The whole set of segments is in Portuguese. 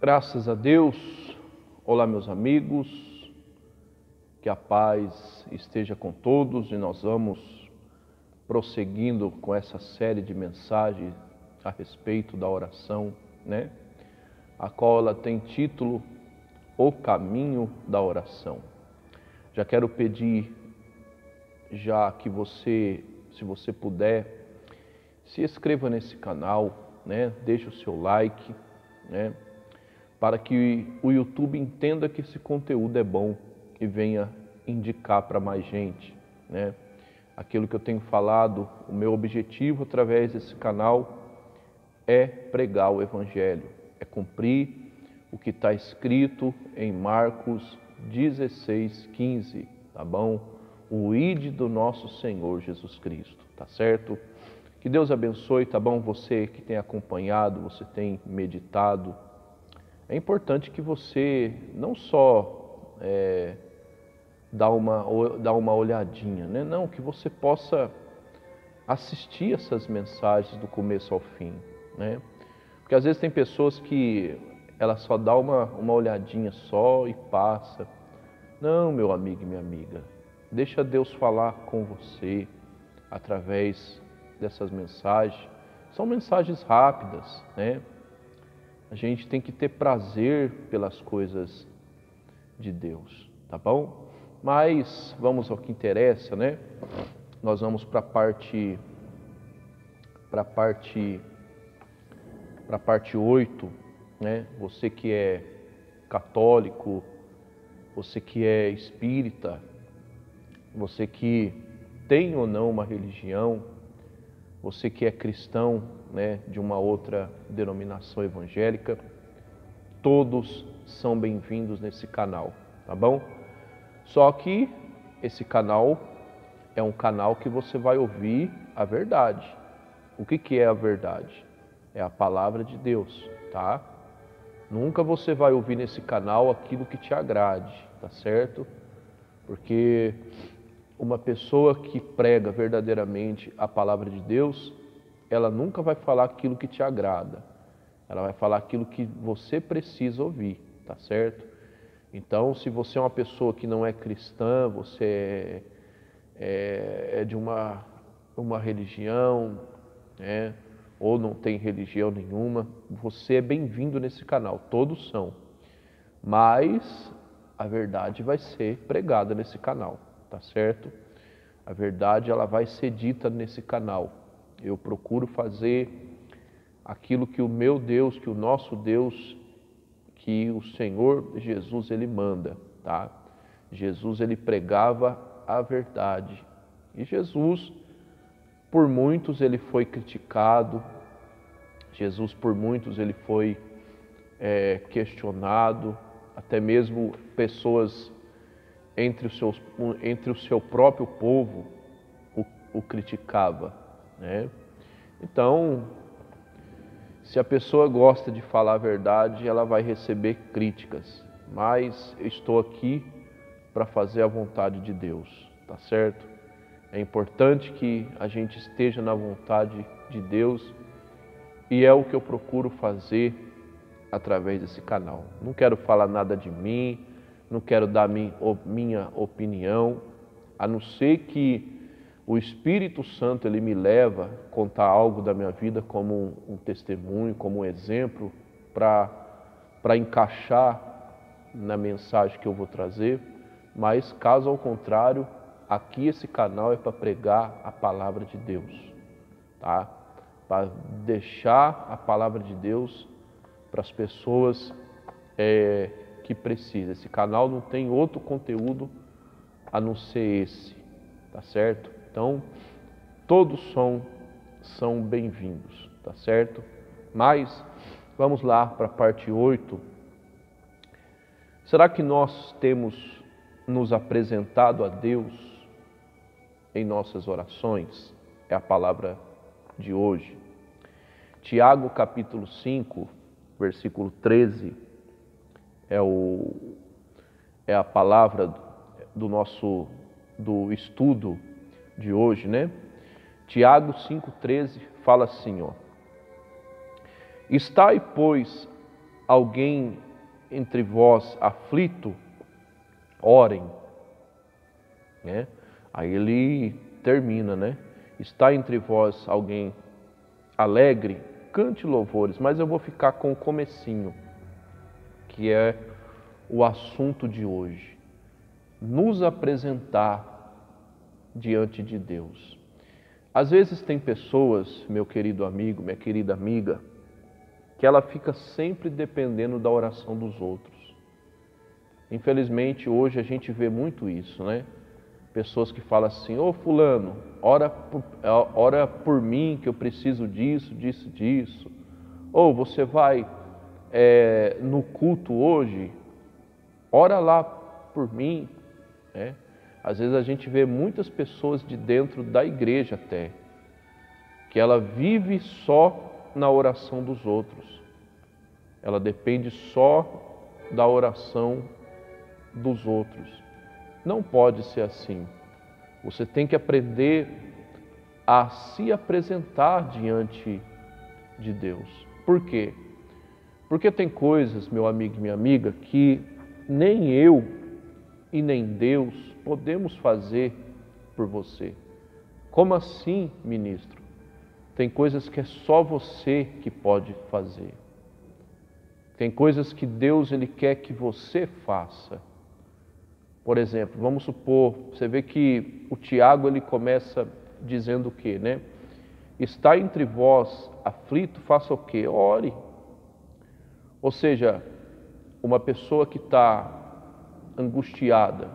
Graças a Deus. Olá, meus amigos, que a paz esteja com todos e nós vamos prosseguindo com essa série de mensagens a respeito da oração, a qual ela tem título O Caminho da Oração. Já quero pedir que você, se você puder, se inscreva nesse canal, deixe o seu like, para que o YouTube entenda que esse conteúdo é bom e venha indicar para mais gente, Aquilo que eu tenho falado, o meu objetivo através desse canal é pregar o Evangelho, é cumprir o que está escrito em Marcos 16:15, tá bom? O ide do nosso Senhor Jesus Cristo, tá certo? Que Deus abençoe, tá bom? Você que tem acompanhado, você tem meditado. É importante que você não só dá uma olhadinha, não, que você possa assistir essas mensagens do começo ao fim, Porque às vezes tem pessoas que ela só dá uma olhadinha só e passa. Não, meu amigo e minha amiga, deixa Deus falar com você através dessas mensagens. São mensagens rápidas, A gente tem que ter prazer pelas coisas de Deus, tá bom? Mas vamos ao que interessa, Nós vamos para a parte 8, Você que é católico, você que é espírita, você que tem ou não uma religião, você que é cristão, de uma outra denominação evangélica, todos são bem-vindos nesse canal, tá bom? Só que esse canal é um canal que você vai ouvir a verdade. O que é a verdade? É a palavra de Deus, tá? Nunca você vai ouvir nesse canal aquilo que te agrade, tá certo? Porque uma pessoa que prega verdadeiramente a palavra de Deus, ela nunca vai falar aquilo que te agrada. Ela vai falar aquilo que você precisa ouvir, tá certo? Então, se você é uma pessoa que não é cristã, você é de uma religião, ou não tem religião nenhuma, você é bem-vindo nesse canal, todos são. Mas a verdade vai ser pregada nesse canal, tá certo? A verdade ela vai ser dita nesse canal. Eu procuro fazer aquilo que o meu Deus, que o nosso Deus, que o Senhor Jesus ele manda, tá? Jesus ele pregava a verdade. E Jesus, por muitos ele foi criticado. Jesus por muitos ele foi questionado, até mesmo pessoas entre o seu próprio povo o criticava, Então, se a pessoa gosta de falar a verdade, ela vai receber críticas, mas eu estou aqui para fazer a vontade de Deus, tá certo? É importante que a gente esteja na vontade de Deus e é o que eu procuro fazer através desse canal. Não quero falar nada de mim, não quero dar minha opinião, a não ser que o Espírito Santo ele me leva a contar algo da minha vida como um testemunho, como um exemplo para encaixar na mensagem que eu vou trazer. Mas caso ao contrário, aqui esse canal é para pregar a palavra de Deus, tá? Para deixar a palavra de Deus para as pessoas que precisam. Esse canal não tem outro conteúdo a não ser esse, tá certo? Então, todos são bem-vindos, tá certo? Mas, vamos lá para a parte 8. Será que nós temos nos apresentado a Deus em nossas orações? É a palavra de hoje. Tiago capítulo 5, versículo 13, é a palavra do estudo de hoje, Tiago 5,13 fala assim, Estai, pois, alguém entre vós aflito, orem. Né? Aí ele termina, né? Está entre vós alguém alegre, cante louvores, mas eu vou ficar com o comecinho, que é o assunto de hoje. Nos apresentar diante de Deus. Às vezes tem pessoas, meu querido amigo, minha querida amiga, que ela fica sempre dependendo da oração dos outros. Infelizmente, hoje a gente vê muito isso, né? Pessoas que falam assim, ô fulano, ora por mim que eu preciso disso, disso, disso. Ou você vai no culto hoje, ora lá por mim. Né? Às vezes a gente vê muitas pessoas de dentro da igreja até, que ela vive só na oração dos outros. Ela depende só da oração dos outros. Não pode ser assim. Você tem que aprender a se apresentar diante de Deus. Por quê? Porque tem coisas, meu amigo e minha amiga, que nem eu e nem Deus podemos fazer por você. Como assim, ministro? Tem coisas que é só você que pode fazer. Tem coisas que Deus ele quer que você faça. Por exemplo, vamos supor, você vê que o Tiago ele começa dizendo o quê, né? Está entre vós aflito, faça o quê? Ore. Ou seja, uma pessoa que está angustiada,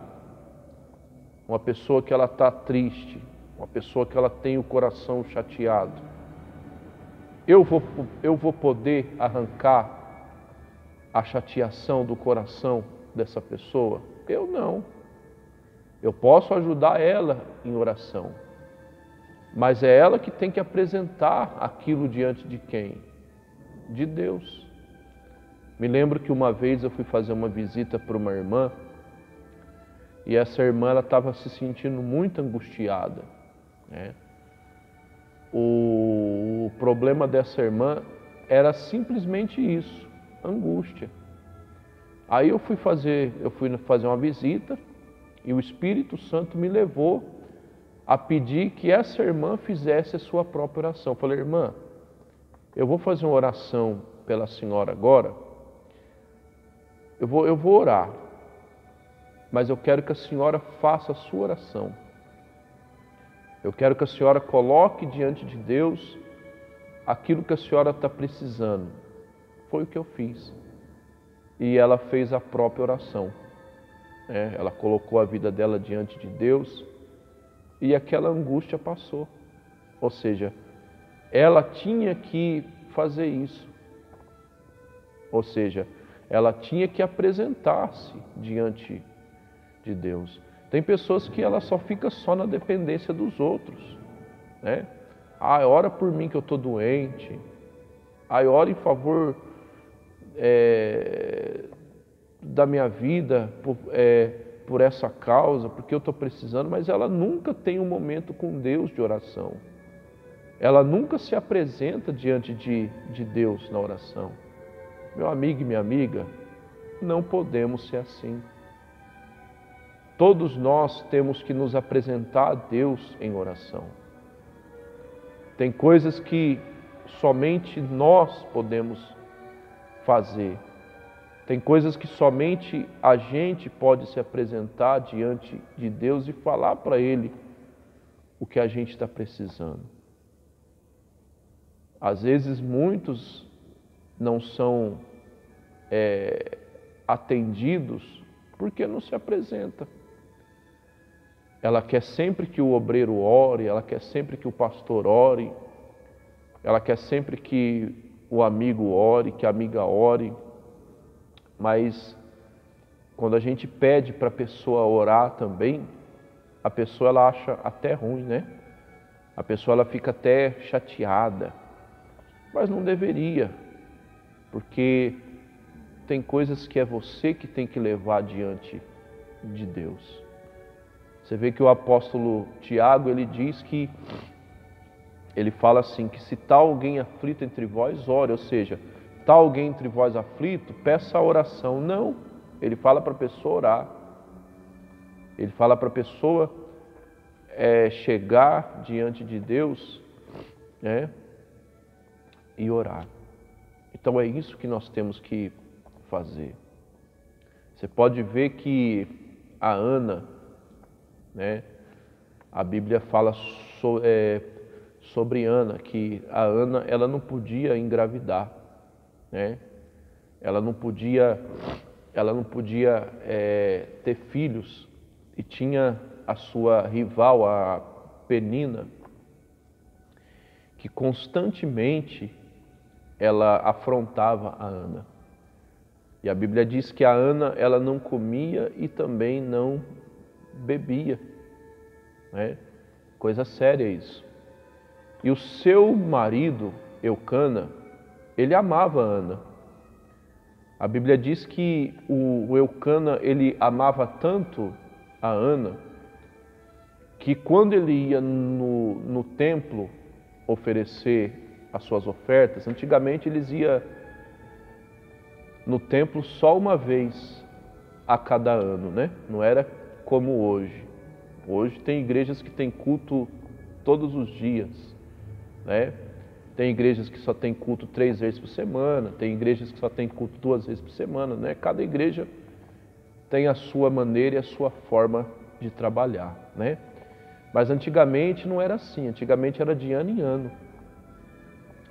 uma pessoa que ela está triste, uma pessoa que ela tem o coração chateado, eu vou poder arrancar a chateação do coração dessa pessoa? Eu não. Eu posso ajudar ela em oração, mas é ela que tem que apresentar aquilo diante de quem? De Deus. Me lembro que uma vez eu fui fazer uma visita para uma irmã e essa irmã ela estava se sentindo muito angustiada. Né? O problema dessa irmã era simplesmente isso, angústia. Aí eu fui fazer uma visita e o Espírito Santo me levou a pedir que essa irmã fizesse a sua própria oração. Eu falei, irmã, eu vou fazer uma oração pela senhora agora, eu vou orar, mas eu quero que a senhora faça a sua oração. Eu quero que a senhora coloque diante de Deus aquilo que a senhora está precisando. Foi o que eu fiz. E ela fez a própria oração. Ela colocou a vida dela diante de Deus e aquela angústia passou. Ou seja, ela tinha que fazer isso. Ou seja, ela tinha que apresentar-se diante de Deus. Tem pessoas que ela só fica só na dependência dos outros. Né? Ora por mim que eu estou doente. Ora em favor da minha vida por essa causa, porque eu estou precisando, mas ela nunca tem um momento com Deus de oração. Ela nunca se apresenta diante de Deus na oração. Meu amigo e minha amiga, não podemos ser assim. Todos nós temos que nos apresentar a Deus em oração. Tem coisas que somente nós podemos fazer. Tem coisas que somente a gente pode se apresentar diante de Deus e falar para Ele o que a gente está precisando. Às vezes muitos não são atendidos porque não se apresenta. Ela quer sempre que o obreiro ore, ela quer sempre que o pastor ore, ela quer sempre que o amigo ore, que a amiga ore, mas quando a gente pede para a pessoa orar também, a pessoa ela acha até ruim, né? A pessoa ela fica até chateada, mas não deveria, porque tem coisas que é você que tem que levar diante de Deus. Você vê que o apóstolo Tiago, ele diz que, ele fala assim, que se está alguém aflito entre vós, ore, ou seja, está alguém entre vós aflito, peça a oração. Não, ele fala para a pessoa orar. Ele fala para a pessoa chegar diante de Deus, né, e orar. Então é isso que nós temos que fazer. Você pode ver que a Ana, né, a Bíblia fala sobre Ana, que a Ana ela não podia engravidar, né? Ela não podia ter filhos, e tinha a sua rival, a Penina, que constantemente ela afrontava a Ana. E a Bíblia diz que a Ana ela não comia e também não bebia, né? Coisa séria isso. E o seu marido, Eucana, ele amava a Ana. A Bíblia diz que o Eucana, ele amava tanto a Ana, que quando ele ia no templo oferecer as suas ofertas, antigamente eles iam no templo só uma vez a cada ano, né? Não era como hoje. Hoje tem igrejas que têm culto todos os dias, né? Tem igrejas que só tem culto 3 vezes por semana, tem igrejas que só tem culto 2 vezes por semana, né? Cada igreja tem a sua maneira e a sua forma de trabalhar, né? Mas antigamente não era assim, antigamente era de ano em ano.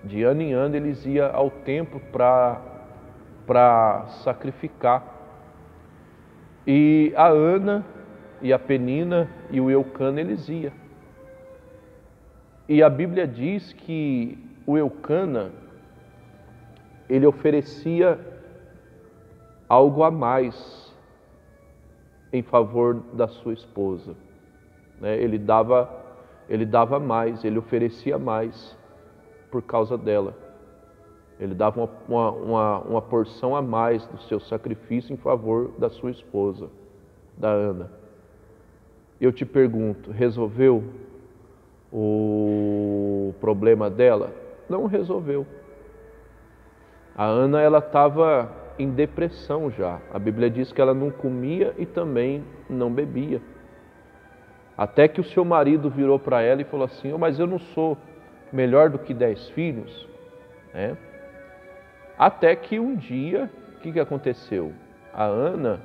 De ano em ano eles iam ao templo para sacrificar. E a Ana e a Penina e o Eucana eles iam. E a Bíblia diz que o Eucana, ele oferecia algo a mais em favor da sua esposa, né? Ele dava mais, ele oferecia mais por causa dela. Ele dava uma porção a mais do seu sacrifício em favor da sua esposa, da Ana. Eu te pergunto, resolveu o problema dela? Não resolveu. A Ana, ela estava em depressão já. A Bíblia diz que ela não comia e também não bebia. Até que o seu marido virou para ela e falou assim: mas eu não sou melhor do que 10 filhos, né? Até que um dia, o que aconteceu? A Ana,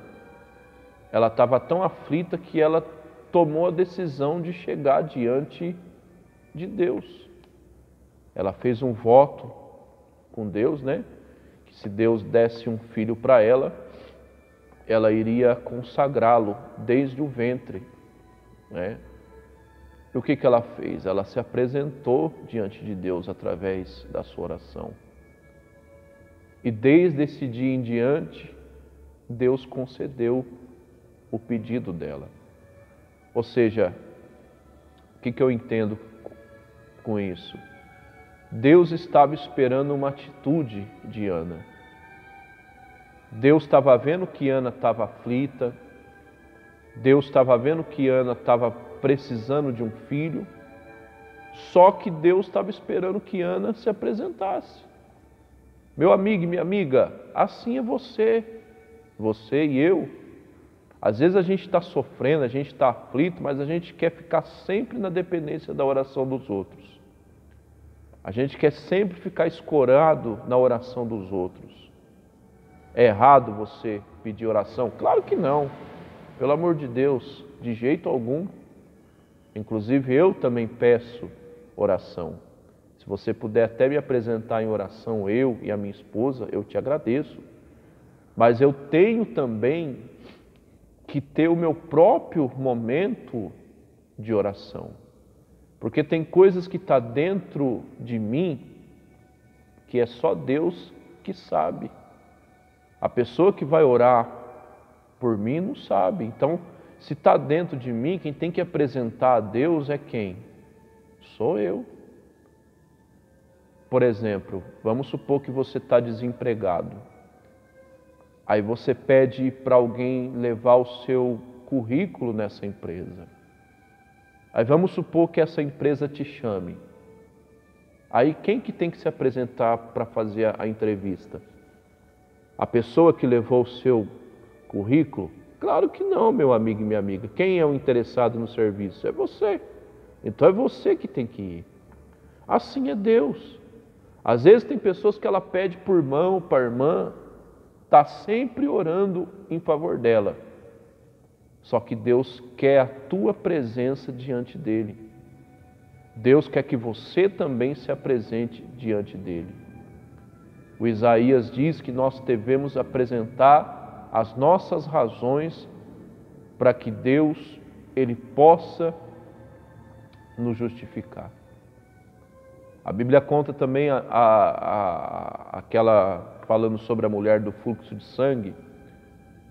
ela estava tão aflita que ela tomou a decisão de chegar diante de Deus. Ela fez um voto com Deus, né? Que se Deus desse um filho para ela, ela iria consagrá-lo desde o ventre, né? E o que ela fez? Ela se apresentou diante de Deus através da sua oração. E desde esse dia em diante, Deus concedeu o pedido dela. Ou seja, o que eu entendo com isso? Deus estava esperando uma atitude de Ana. Deus estava vendo que Ana estava aflita. Deus estava vendo que Ana estava precisando de um filho. Só que Deus estava esperando que Ana se apresentasse. Meu amigo e minha amiga, assim é você e eu. Às vezes a gente está sofrendo, a gente está aflito, mas a gente quer ficar sempre na dependência da oração dos outros. A gente quer sempre ficar escorado na oração dos outros. É errado você pedir oração? Claro que não. Pelo amor de Deus, de jeito algum. Inclusive eu também peço oração. Se você puder até me apresentar em oração, eu e a minha esposa, eu te agradeço. Mas eu tenho também que ter o meu próprio momento de oração. Porque tem coisas que estão dentro de mim que é só Deus que sabe. A pessoa que vai orar por mim não sabe. Então, se está dentro de mim, quem tem que apresentar a Deus é quem? Sou eu. Por exemplo, vamos supor que você está desempregado. Aí você pede para alguém levar o seu currículo nessa empresa. Aí vamos supor que essa empresa te chame. Aí quem que tem que se apresentar para fazer a entrevista? A pessoa que levou o seu currículo? Claro que não, meu amigo e minha amiga. Quem é o interessado no serviço? É você. Então é você que tem que ir. Assim é Deus. Às vezes tem pessoas que ela pede por irmão, para irmã, está sempre orando em favor dela. Só que Deus quer a tua presença diante dele. Deus quer que você também se apresente diante dele. O Isaías diz que nós devemos apresentar as nossas razões para que Deus, ele possa nos justificar. A Bíblia conta também aquela falando sobre a mulher do fluxo de sangue,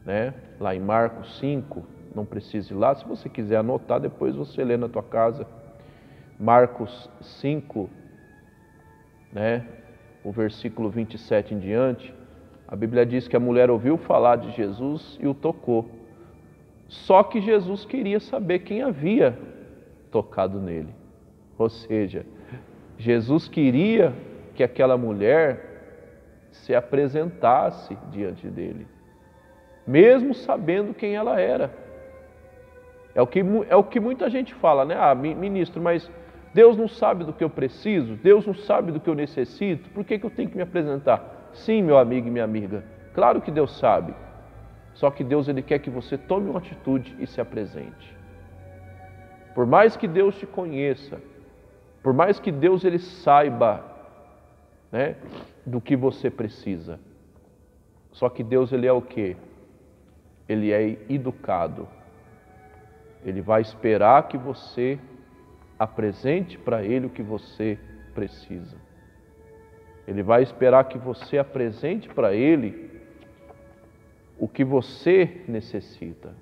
né? Lá em Marcos 5, não precisa ir lá, se você quiser anotar, depois você lê na tua casa. Marcos 5, né? O versículo 27 em diante, a Bíblia diz que a mulher ouviu falar de Jesus e o tocou. Só que Jesus queria saber quem havia tocado nele. Ou seja, Jesus queria que aquela mulher se apresentasse diante dele, mesmo sabendo quem ela era. É o que muita gente fala, né? Ah, ministro, mas Deus não sabe do que eu preciso, Deus não sabe do que eu necessito, por que eu tenho que me apresentar? Sim, meu amigo e minha amiga, claro que Deus sabe. Só que Deus, ele quer que você tome uma atitude e se apresente. Por mais que Deus te conheça, por mais que Deus ele saiba, né, do que você precisa. Só que Deus ele é o quê? Ele é educado. Ele vai esperar que você apresente para Ele o que você precisa. Ele vai esperar que você apresente para Ele o que você necessita.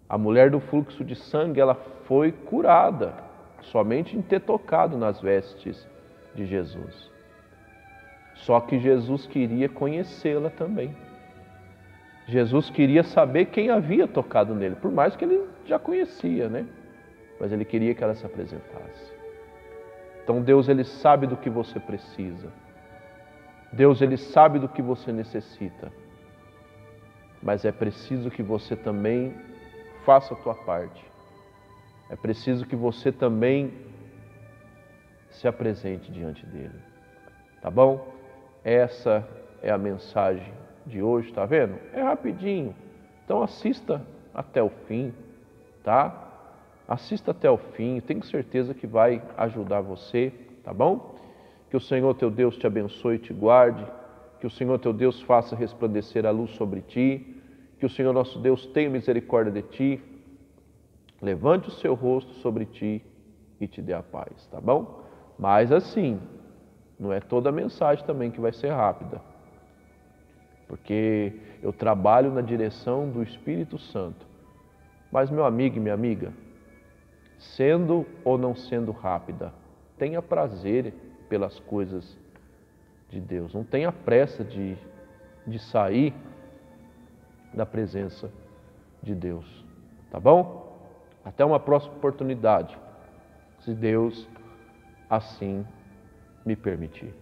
A mulher do fluxo de sangue, ela foi curada somente em ter tocado nas vestes de Jesus. Só que Jesus queria conhecê-la também. Jesus queria saber quem havia tocado nele, por mais que ele já conhecia, né? Mas ele queria que ela se apresentasse. Então Deus, ele sabe do que você precisa. Deus, ele sabe do que você necessita. Mas é preciso que você também faça a tua parte. É preciso que você também se apresente diante dele. Tá bom? Essa é a mensagem de hoje, tá vendo? É rapidinho. Então assista até o fim, tá? Assista até o fim, tenho certeza que vai ajudar você, tá bom? Que o Senhor teu Deus te abençoe e te guarde, que o Senhor teu Deus faça resplandecer a luz sobre ti, que o Senhor nosso Deus tenha misericórdia de ti, levante o seu rosto sobre ti e te dê a paz, tá bom? Mas assim, não é toda a mensagem também que vai ser rápida, porque eu trabalho na direção do Espírito Santo. Mas meu amigo e minha amiga, sendo ou não sendo rápida, tenha prazer pelas coisas de Deus. Não tenha pressa de sair da presença de Deus. Tá bom? Até uma próxima oportunidade, se Deus assim me permitir.